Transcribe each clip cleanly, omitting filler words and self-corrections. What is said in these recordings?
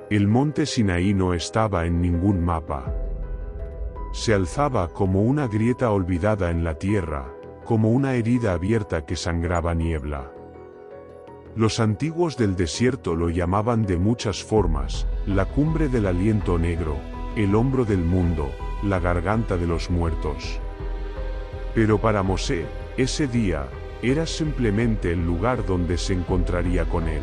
El monte Sinaí no estaba en ningún mapa. Se alzaba como una grieta olvidada en la tierra, como una herida abierta que sangraba niebla. Los antiguos del desierto lo llamaban de muchas formas: la cumbre del aliento negro, el hombro del mundo, la garganta de los muertos. Pero para Mosé, ese día, era simplemente el lugar donde se encontraría con él.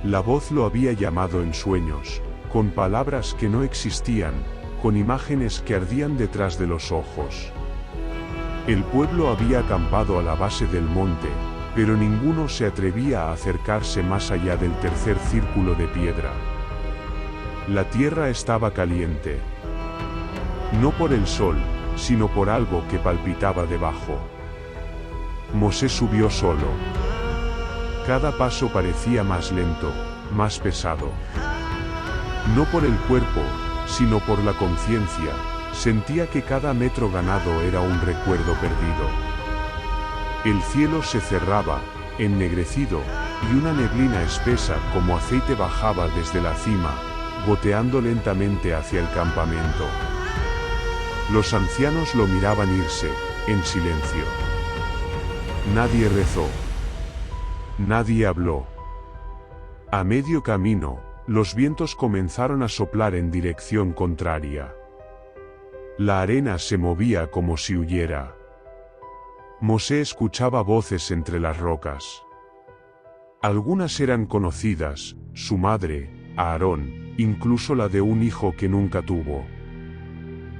La voz lo había llamado en sueños, con palabras que no existían, con imágenes que ardían detrás de los ojos. El pueblo había acampado a la base del monte, pero ninguno se atrevía a acercarse más allá del tercer círculo de piedra. La tierra estaba caliente. No por el sol, sino por algo que palpitaba debajo. Mosé subió solo. Cada paso parecía más lento, más pesado. No por el cuerpo, sino por la conciencia, sentía que cada metro ganado era un recuerdo perdido. El cielo se cerraba, ennegrecido, y una neblina espesa como aceite bajaba desde la cima, goteando lentamente hacia el campamento. Los ancianos lo miraban irse, en silencio. Nadie rezó. Nadie habló. A medio camino, los vientos comenzaron a soplar en dirección contraria. La arena se movía como si huyera. Mosé escuchaba voces entre las rocas. Algunas eran conocidas: su madre, Aarón, incluso la de un hijo que nunca tuvo.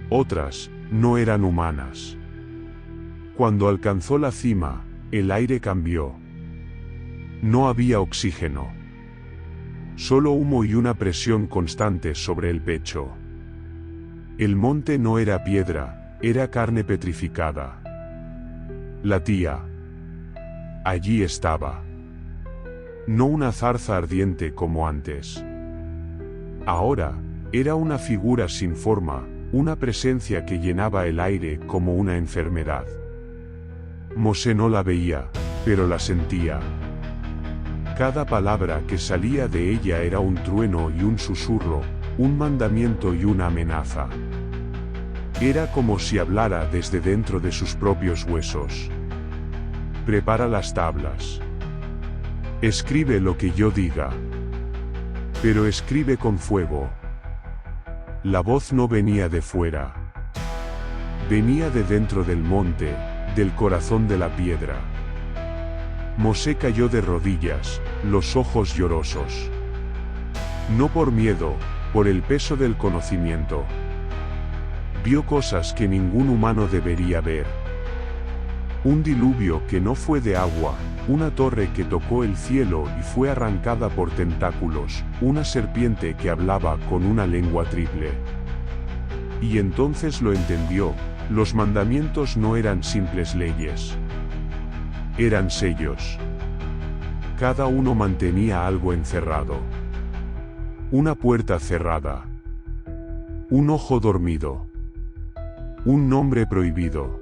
Otras, no eran humanas. Cuando alcanzó la cima, el aire cambió. No había oxígeno. Solo humo y una presión constante sobre el pecho. El monte no era piedra, era carne petrificada. Latía. Allí estaba. No una zarza ardiente como antes. Ahora, era una figura sin forma, una presencia que llenaba el aire como una enfermedad. Mosé no la veía, pero la sentía. Cada palabra que salía de ella era un trueno y un susurro, un mandamiento y una amenaza. Era como si hablara desde dentro de sus propios huesos. Prepara las tablas. Escribe lo que yo diga. Pero escribe con fuego. La voz no venía de fuera. Venía de dentro del monte, del corazón de la piedra. Mosé cayó de rodillas, los ojos llorosos. No por miedo, por el peso del conocimiento. Vio cosas que ningún humano debería ver. Un diluvio que no fue de agua, una torre que tocó el cielo y fue arrancada por tentáculos, una serpiente que hablaba con una lengua triple. Y entonces lo entendió: los mandamientos no eran simples leyes. Eran sellos. Cada uno mantenía algo encerrado. Una puerta cerrada. Un ojo dormido. Un nombre prohibido.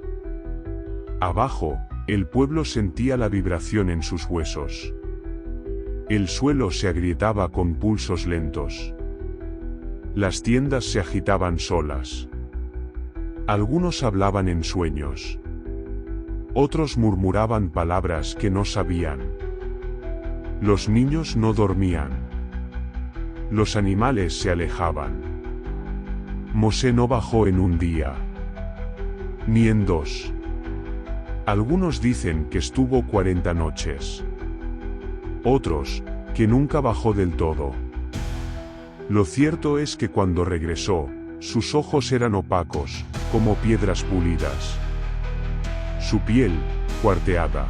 Abajo, el pueblo sentía la vibración en sus huesos. El suelo se agrietaba con pulsos lentos. Las tiendas se agitaban solas. Algunos hablaban en sueños. Otros murmuraban palabras que no sabían. Los niños no dormían. Los animales se alejaban. Mosé no bajó en un día. Ni en dos. Algunos dicen que estuvo 40 noches. Otros, que nunca bajó del todo. Lo cierto es que cuando regresó, sus ojos eran opacos, como piedras pulidas. Su piel, cuarteada.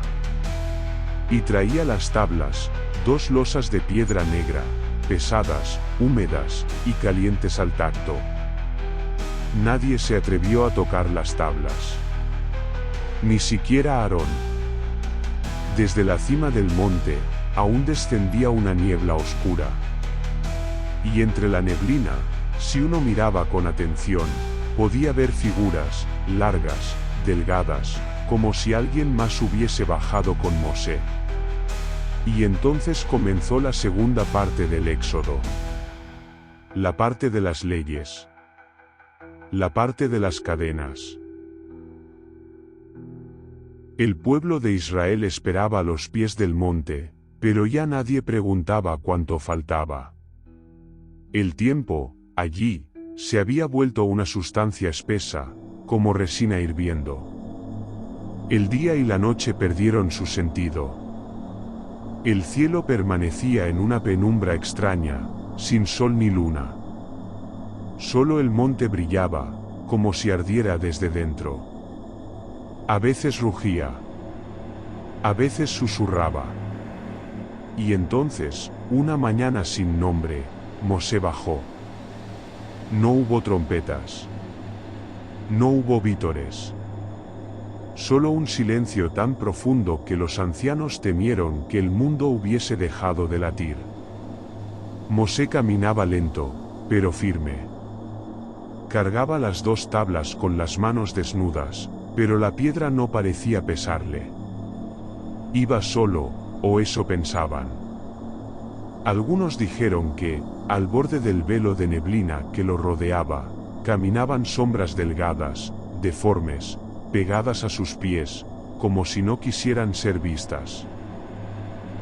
Y traía las tablas, 2 losas de piedra negra, pesadas, húmedas, y calientes al tacto. Nadie se atrevió a tocar las tablas. Ni siquiera Aarón. Desde la cima del monte, aún descendía una niebla oscura. Y entre la neblina, si uno miraba con atención, podía ver figuras, largas, delgadas, como si alguien más hubiese bajado con Mosé. Y entonces comenzó la segunda parte del Éxodo. la parte de las leyes, la parte de las cadenas. El pueblo de Israel esperaba a los pies del monte, pero ya nadie preguntaba cuánto faltaba. El tiempo, allí, se había vuelto una sustancia espesa, como resina hirviendo. El día y la noche perdieron su sentido. El cielo permanecía en una penumbra extraña, sin sol ni luna. Solo el monte brillaba, como si ardiera desde dentro. A veces rugía. A veces susurraba. Y entonces, una mañana sin nombre, Mosé bajó. No hubo trompetas. No hubo vítores. Solo un silencio tan profundo que los ancianos temieron que el mundo hubiese dejado de latir. Mosé caminaba lento, pero firme. Cargaba las 2 tablas con las manos desnudas, pero la piedra no parecía pesarle. Iba solo, o eso pensaban. Algunos dijeron que, al borde del velo de neblina que lo rodeaba, caminaban sombras delgadas, deformes, pegadas a sus pies, como si no quisieran ser vistas.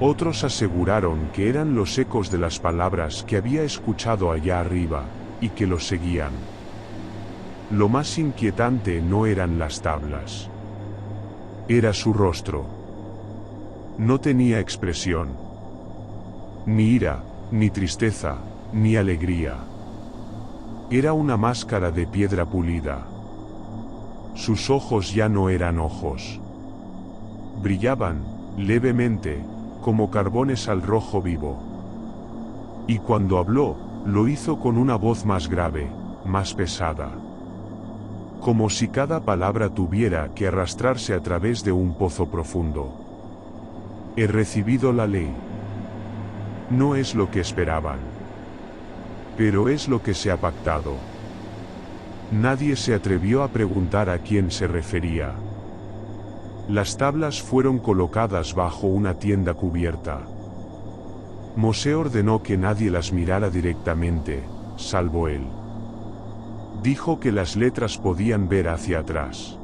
Otros aseguraron que eran los ecos de las palabras que había escuchado allá arriba, y que los seguían. Lo más inquietante no eran las tablas. Era su rostro. No tenía expresión. Ni ira, ni tristeza, ni alegría. Era una máscara de piedra pulida. Sus ojos ya no eran ojos. Brillaban, levemente, como carbones al rojo vivo. Y cuando habló, lo hizo con una voz más grave, más pesada. Como si cada palabra tuviera que arrastrarse a través de un pozo profundo. He recibido la ley. No es lo que esperaban. Pero es lo que se ha pactado. Nadie se atrevió a preguntar a quién se refería. Las tablas fueron colocadas bajo una tienda cubierta. Mosé ordenó que nadie las mirara directamente, salvo él. Dijo que las letras podían ver hacia atrás.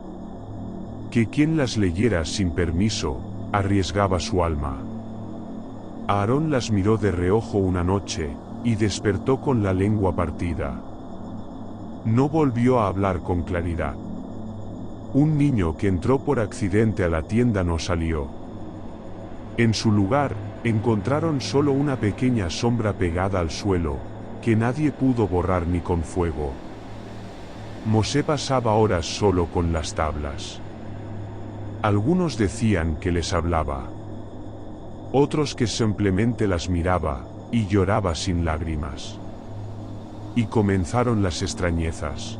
Que quien las leyera sin permiso, arriesgaba su alma. Aarón las miró de reojo una noche, y despertó con la lengua partida. No volvió a hablar con claridad. Un niño que entró por accidente a la tienda no salió. En su lugar, encontraron solo una pequeña sombra pegada al suelo, que nadie pudo borrar ni con fuego. Mosé pasaba horas solo con las tablas. Algunos decían que les hablaba. Otros que simplemente las miraba, y lloraba sin lágrimas. Y comenzaron las extrañezas.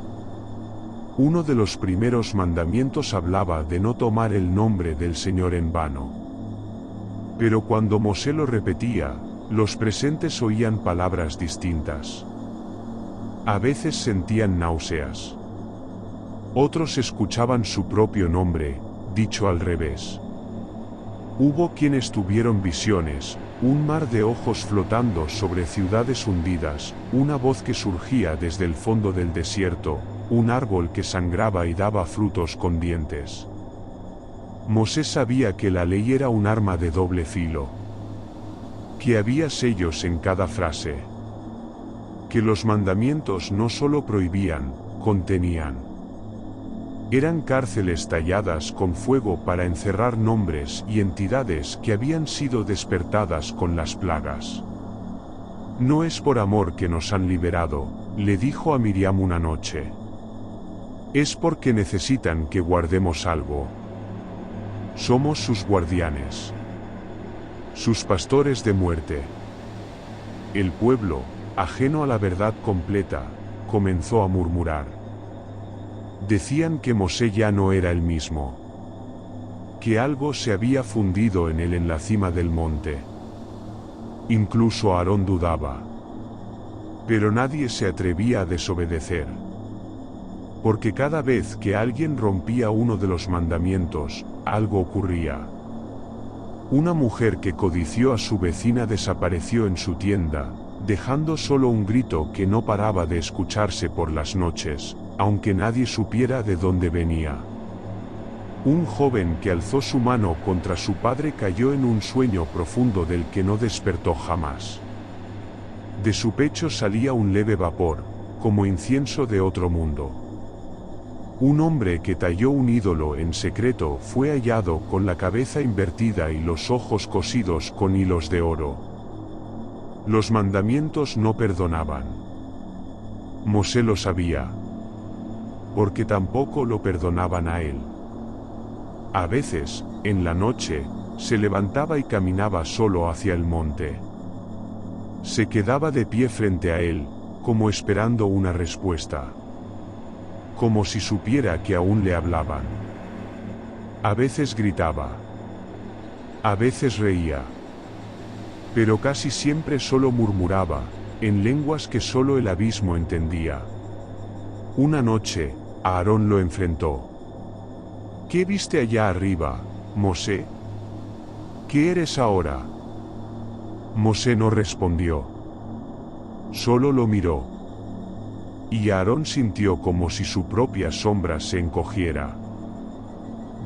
Uno de los primeros mandamientos hablaba de no tomar el nombre del Señor en vano. Pero cuando Mosé lo repetía, los presentes oían palabras distintas. A veces sentían náuseas. Otros escuchaban su propio nombre, dicho al revés. Hubo quienes tuvieron visiones, un mar de ojos flotando sobre ciudades hundidas, una voz que surgía desde el fondo del desierto, un árbol que sangraba y daba frutos con dientes. Mosé sabía que la ley era un arma de doble filo. Que había sellos en cada frase. Que los mandamientos no solo prohibían, contenían. Eran cárceles talladas con fuego para encerrar nombres y entidades que habían sido despertadas con las plagas. No es por amor que nos han liberado, le dijo a Miriam una noche. Es porque necesitan que guardemos algo. Somos sus guardianes. Sus pastores de muerte. El pueblo, ajeno a la verdad completa, comenzó a murmurar. Decían que Mosé ya no era el mismo. Que algo se había fundido en él en la cima del monte. Incluso Aarón dudaba. Pero nadie se atrevía a desobedecer. Porque cada vez que alguien rompía uno de los mandamientos, algo ocurría. Una mujer que codició a su vecina desapareció en su tienda, dejando solo un grito que no paraba de escucharse por las noches, aunque nadie supiera de dónde venía. Un joven que alzó su mano contra su padre cayó en un sueño profundo del que no despertó jamás. De su pecho salía un leve vapor, como incienso de otro mundo. Un hombre que talló un ídolo en secreto fue hallado con la cabeza invertida y los ojos cosidos con hilos de oro. Los mandamientos no perdonaban. Mosé lo sabía, porque tampoco lo perdonaban a él. A veces, en la noche, se levantaba y caminaba solo hacia el monte. Se quedaba de pie frente a él, como esperando una respuesta. Como si supiera que aún le hablaban. A veces gritaba. A veces reía. Pero casi siempre solo murmuraba, en lenguas que solo el abismo entendía. Una noche, Aarón lo enfrentó. ¿Qué viste allá arriba, Mosé? ¿Qué eres ahora? Mosé no respondió. Solo lo miró. Y Aarón sintió como si su propia sombra se encogiera.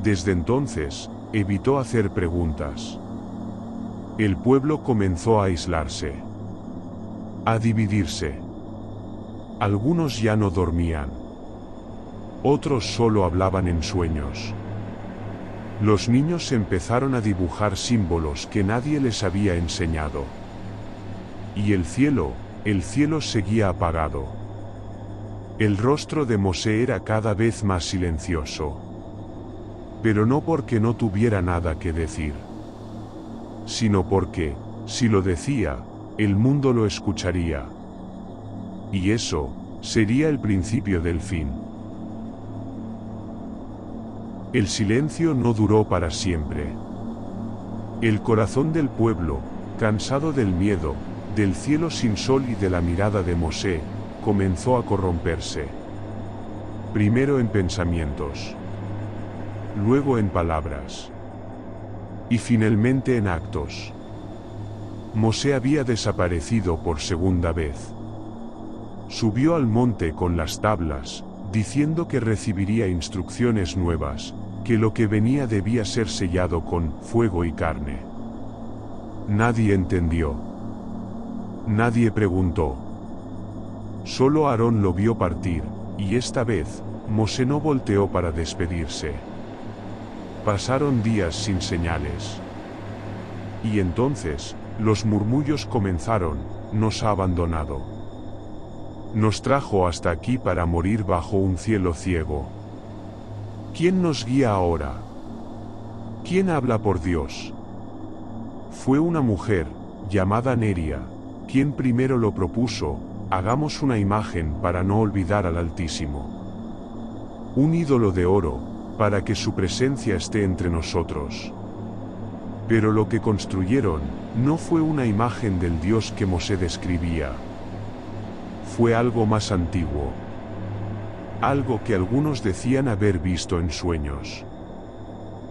Desde entonces, evitó hacer preguntas. El pueblo comenzó a aislarse. A dividirse. Algunos ya no dormían. Otros solo hablaban en sueños. Los niños empezaron a dibujar símbolos que nadie les había enseñado. Y el cielo seguía apagado. El rostro de Mosé era cada vez más silencioso. Pero no porque no tuviera nada que decir, sino porque, si lo decía, el mundo lo escucharía. Y eso sería el principio del fin. El silencio no duró para siempre. El corazón del pueblo, cansado del miedo, del cielo sin sol y de la mirada de Mosé, comenzó a corromperse. Primero en pensamientos, luego en palabras, y finalmente en actos. Mosé había desaparecido por segunda vez. Subió al monte con las tablas, diciendo que recibiría instrucciones nuevas, que lo que venía debía ser sellado con fuego y carne. Nadie entendió. Nadie preguntó. Solo Aarón lo vio partir, y esta vez, Mosé no volteó para despedirse. Pasaron días sin señales. Y entonces, los murmullos comenzaron: nos ha abandonado. Nos trajo hasta aquí para morir bajo un cielo ciego. ¿Quién nos guía ahora? ¿Quién habla por Dios? Fue una mujer, llamada Neria, quien primero lo propuso: hagamos una imagen para no olvidar al Altísimo. Un ídolo de oro, para que su presencia esté entre nosotros. Pero lo que construyeron, no fue una imagen del Dios que Mosé describía. Fue algo más antiguo. Algo que algunos decían haber visto en sueños.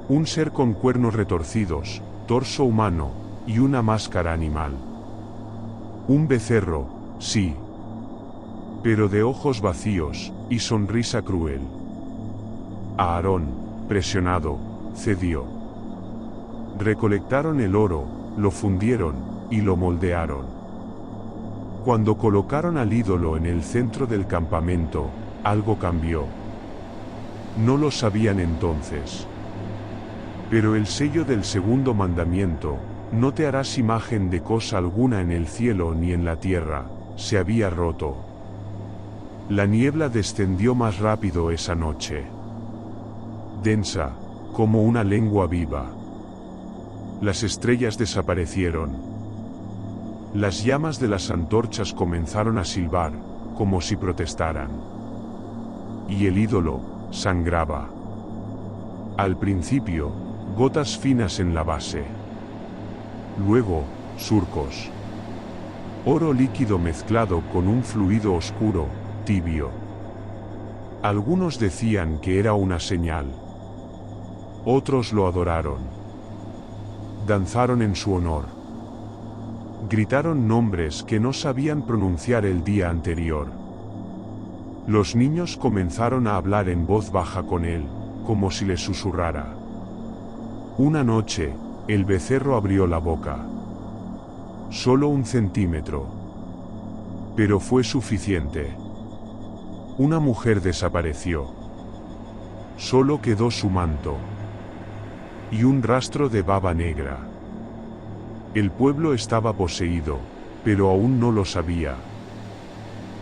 Un ser con cuernos retorcidos, torso humano, y una máscara animal. Un becerro, sí. Pero de ojos vacíos, y sonrisa cruel. Aarón, presionado, cedió. Recolectaron el oro, lo fundieron, y lo moldearon. Cuando colocaron al ídolo en el centro del campamento, algo cambió. No lo sabían entonces. Pero el sello del segundo mandamiento, no te harás imagen de cosa alguna en el cielo ni en la tierra, se había roto. La niebla descendió más rápido esa noche. Densa, como una lengua viva. Las estrellas desaparecieron. Las llamas de las antorchas comenzaron a silbar, como si protestaran. Y el ídolo sangraba. Al principio, gotas finas en la base. Luego, surcos. Oro líquido mezclado con un fluido oscuro, tibio. Algunos decían que era una señal. Otros lo adoraron. Danzaron en su honor. Gritaron nombres que no sabían pronunciar el día anterior. Los niños comenzaron a hablar en voz baja con él, como si le susurrara. Una noche, el becerro abrió la boca. Solo 1 centímetro. Pero fue suficiente. Una mujer desapareció. Solo quedó su manto. Y un rastro de baba negra. El pueblo estaba poseído, pero aún no lo sabía.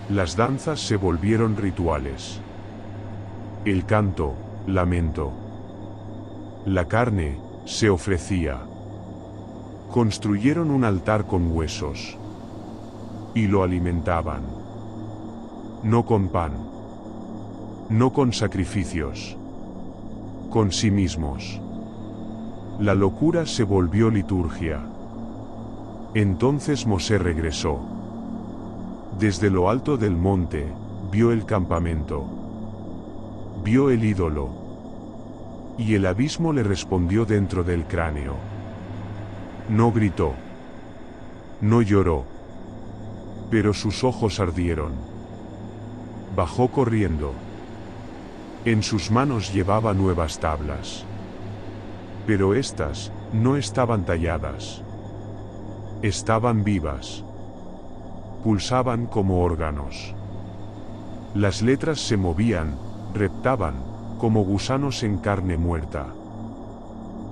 Las danzas se volvieron rituales. El canto, lamento. La carne, se ofrecía. Construyeron un altar con huesos. Y lo alimentaban. No con pan. No con sacrificios. Con sí mismos. La locura se volvió liturgia. Entonces Mosé regresó. Desde lo alto del monte, vio el campamento. Vio el ídolo. Y el abismo le respondió dentro del cráneo. No gritó. No lloró. Pero sus ojos ardieron. Bajó corriendo. En sus manos llevaba nuevas tablas. Pero estas, no estaban talladas. Estaban vivas. Pulsaban como órganos. Las letras se movían, reptaban, como gusanos en carne muerta.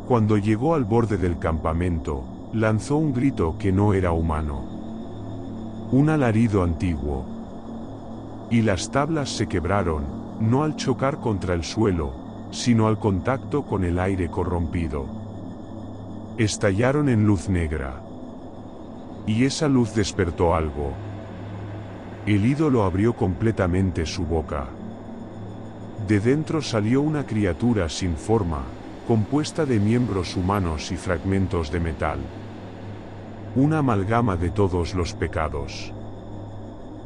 Cuando llegó al borde del campamento, lanzó un grito que no era humano. Un alarido antiguo. Y las tablas se quebraron, no al chocar contra el suelo, sino al contacto con el aire corrompido. Estallaron en luz negra. Y esa luz despertó algo. El ídolo abrió completamente su boca. De dentro salió una criatura sin forma, compuesta de miembros humanos y fragmentos de metal. Una amalgama de todos los pecados.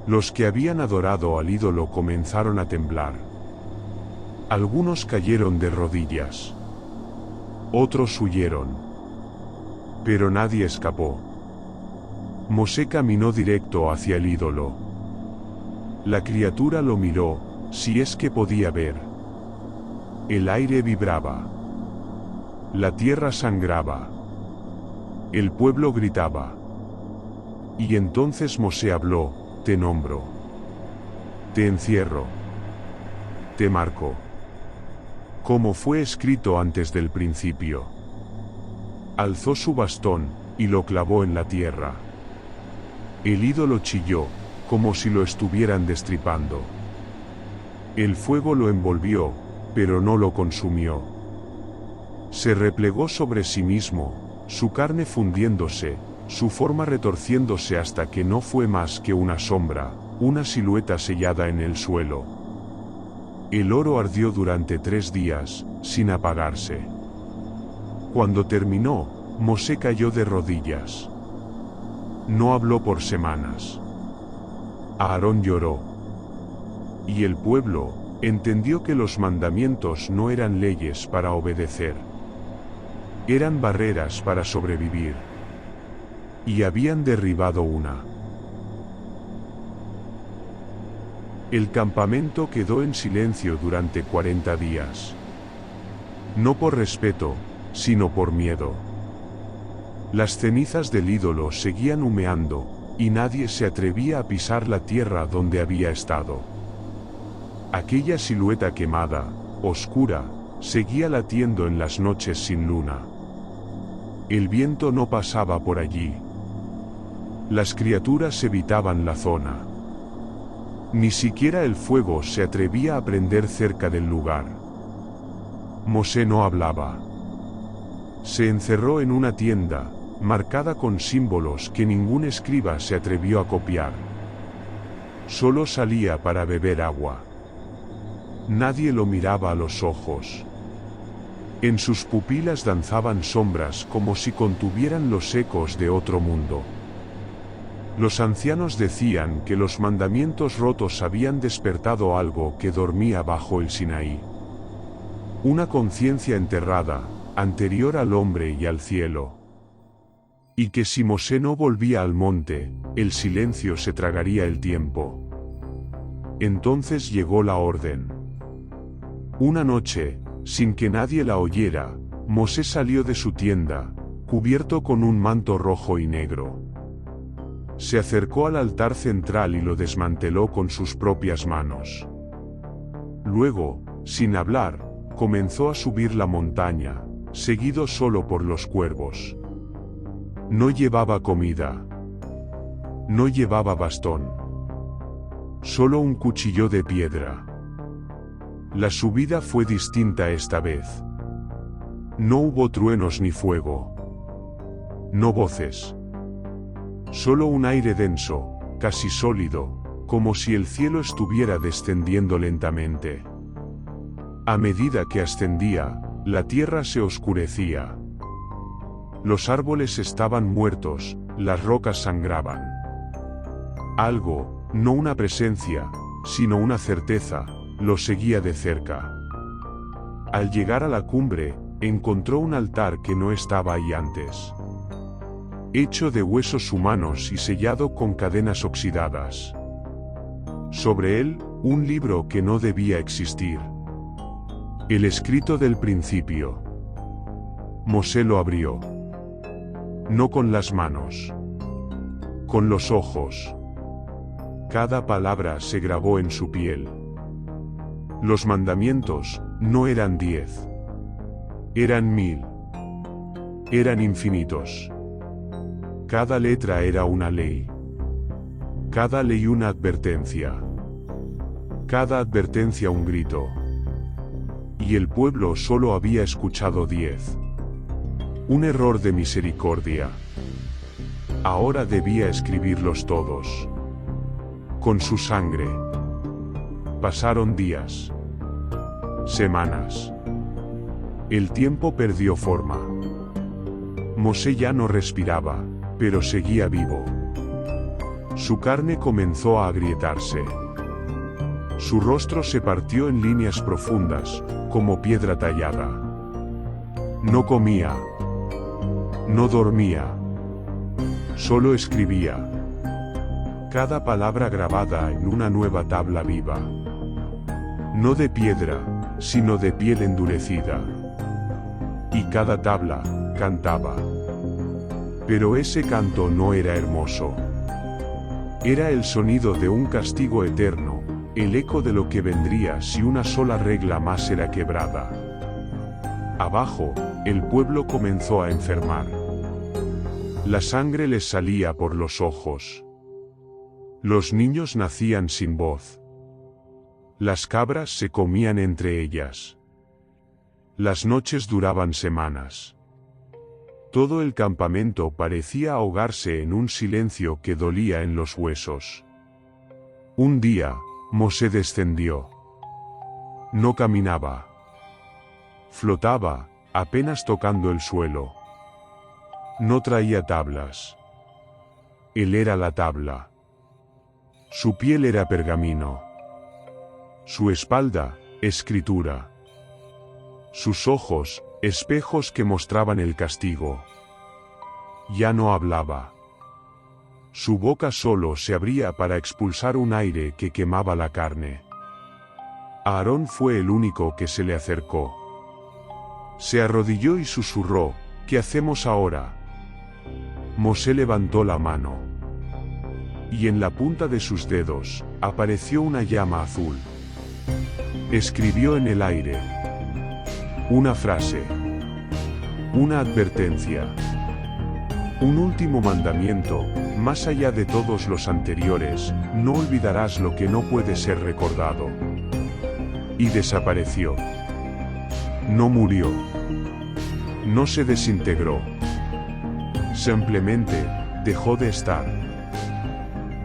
Los que habían adorado al ídolo comenzaron a temblar. Algunos cayeron de rodillas. Otros huyeron. Pero nadie escapó. Mosé caminó directo hacia el ídolo. La criatura lo miró, si es que podía ver. El aire vibraba. La tierra sangraba. El pueblo gritaba. Y entonces Mosé habló: te nombro. Te encierro. Te marco. Como fue escrito antes del principio. Alzó su bastón, y lo clavó en la tierra. El ídolo chilló, como si lo estuvieran destripando. El fuego lo envolvió, pero no lo consumió. Se replegó sobre sí mismo, su carne fundiéndose, su forma retorciéndose hasta que no fue más que una sombra, una silueta sellada en el suelo. El oro ardió durante 3 días, sin apagarse. Cuando terminó, Mosé cayó de rodillas. No habló por semanas. Aarón lloró. Y el pueblo entendió que los mandamientos no eran leyes para obedecer. Eran barreras para sobrevivir. Y habían derribado una. El campamento quedó en silencio durante 40 días. No por respeto, sino por miedo. Las cenizas del ídolo seguían humeando, y nadie se atrevía a pisar la tierra donde había estado. Aquella silueta quemada, oscura, seguía latiendo en las noches sin luna. El viento no pasaba por allí. Las criaturas evitaban la zona. Ni siquiera el fuego se atrevía a prender cerca del lugar. Mosé no hablaba. Se encerró en una tienda, marcada con símbolos que ningún escriba se atrevió a copiar. Solo salía para beber agua. Nadie lo miraba a los ojos. En sus pupilas danzaban sombras como si contuvieran los ecos de otro mundo. Los ancianos decían que los mandamientos rotos habían despertado algo que dormía bajo el Sinaí. Una conciencia enterrada, anterior al hombre y al cielo. y que si Mosé no volvía al monte, el silencio se tragaría el tiempo. Entonces llegó la orden. Una noche, sin que nadie la oyera, Mosé salió de su tienda, cubierto con un manto rojo y negro. Se acercó al altar central y lo desmanteló con sus propias manos. Luego, sin hablar, comenzó a subir la montaña, seguido solo por los cuervos. No llevaba comida. No llevaba bastón. Solo un cuchillo de piedra. La subida fue distinta esta vez. No hubo truenos ni fuego. No voces. Solo un aire denso, casi sólido, como si el cielo estuviera descendiendo lentamente. A medida que ascendía, la tierra se oscurecía. Los árboles estaban muertos, las rocas sangraban. Algo, no una presencia, sino una certeza, lo seguía de cerca. Al llegar a la cumbre, encontró un altar que no estaba ahí antes. Hecho de huesos humanos y sellado con cadenas oxidadas. Sobre él, un libro que no debía existir. El escrito del principio. Mosé lo abrió. No con las manos. Con los ojos. Cada palabra se grabó en su piel. Los mandamientos no eran 10. Eran 1000. Eran infinitos. Cada letra era una ley. Cada ley una advertencia. Cada advertencia un grito. Y el pueblo solo había escuchado 10. Un error de misericordia. Ahora debía escribirlos todos. Con su sangre. Pasaron días. Semanas. El tiempo perdió forma. Mosé ya no respiraba, pero seguía vivo. Su carne comenzó a agrietarse. Su rostro se partió en líneas profundas, como piedra tallada. No comía. No dormía. Solo escribía. Cada palabra grabada en una nueva tabla viva. No de piedra, sino de piel endurecida. Y cada tabla, cantaba. Pero ese canto no era hermoso. Era el sonido de un castigo eterno, el eco de lo que vendría si una sola regla más era quebrada. Abajo, el pueblo comenzó a enfermar. La sangre les salía por los ojos. Los niños nacían sin voz. Las cabras se comían entre ellas. Las noches duraban semanas. Todo el campamento parecía ahogarse en un silencio que dolía en los huesos. Un día, Mosé descendió. No caminaba. Flotaba, apenas tocando el suelo. No traía tablas. Él era la tabla. Su piel era pergamino. Su espalda, escritura. Sus ojos, espejos que mostraban el castigo. Ya no hablaba. Su boca solo se abría para expulsar un aire que quemaba la carne. Aarón fue el único que se le acercó. Se arrodilló y susurró, ¿qué hacemos ahora? Mosé levantó la mano. Y en la punta de sus dedos, apareció una llama azul. Escribió en el aire. Una frase. Una advertencia. Un último mandamiento, más allá de todos los anteriores, no olvidarás lo que no puede ser recordado. Y desapareció. No murió. No se desintegró. Simplemente, dejó de estar.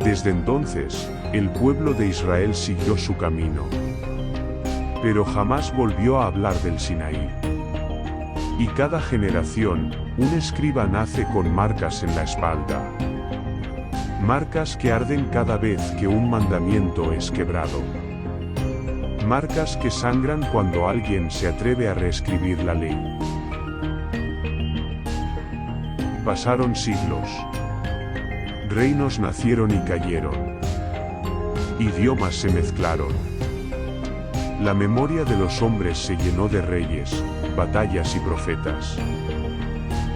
Desde entonces, el pueblo de Israel siguió su camino. Pero jamás volvió a hablar del Sinaí. Y cada generación, un escriba nace con marcas en la espalda. Marcas que arden cada vez que un mandamiento es quebrado. Marcas que sangran cuando alguien se atreve a reescribir la ley. Pasaron siglos. Reinos nacieron y cayeron. Idiomas se mezclaron. La memoria de los hombres se llenó de reyes, batallas y profetas.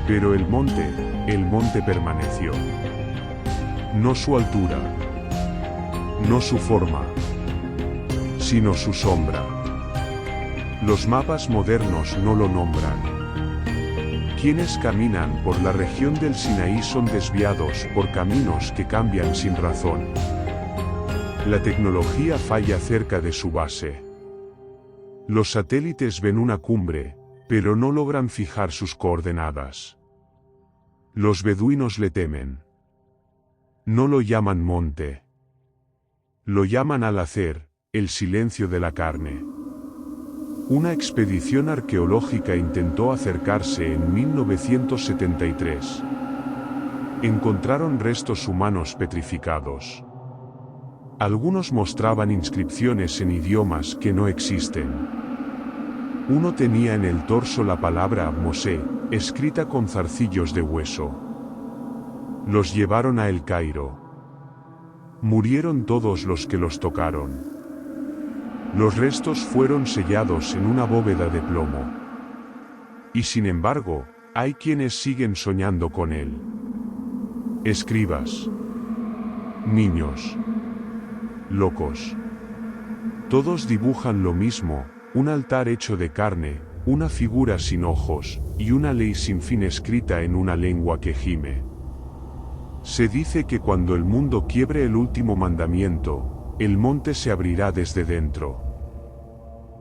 Pero el monte permaneció. No su altura, no su forma, sino su sombra. Los mapas modernos no lo nombran. Quienes caminan por la región del Sinaí son desviados por caminos que cambian sin razón. La tecnología falla cerca de su base. Los satélites ven una cumbre, pero no logran fijar sus coordenadas. Los beduinos le temen. No lo llaman monte. Lo llaman al hacer, el silencio de la carne. Una expedición arqueológica intentó acercarse en 1973. Encontraron restos humanos petrificados. Algunos mostraban inscripciones en idiomas que no existen. Uno tenía en el torso la palabra Mosé, escrita con zarcillos de hueso. Los llevaron a El Cairo. Murieron todos los que los tocaron. Los restos fueron sellados en una bóveda de plomo. Y sin embargo, hay quienes siguen soñando con él. Escribas. Niños. Locos. Todos dibujan lo mismo, un altar hecho de carne, una figura sin ojos, y una ley sin fin escrita en una lengua que gime. Se dice que cuando el mundo quiebre el último mandamiento, el monte se abrirá desde dentro.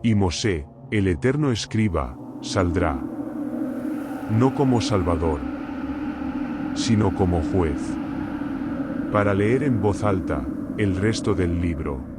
Y Mosé, el eterno escriba, saldrá. No como Salvador, sino como juez. Para leer en voz alta el resto del libro.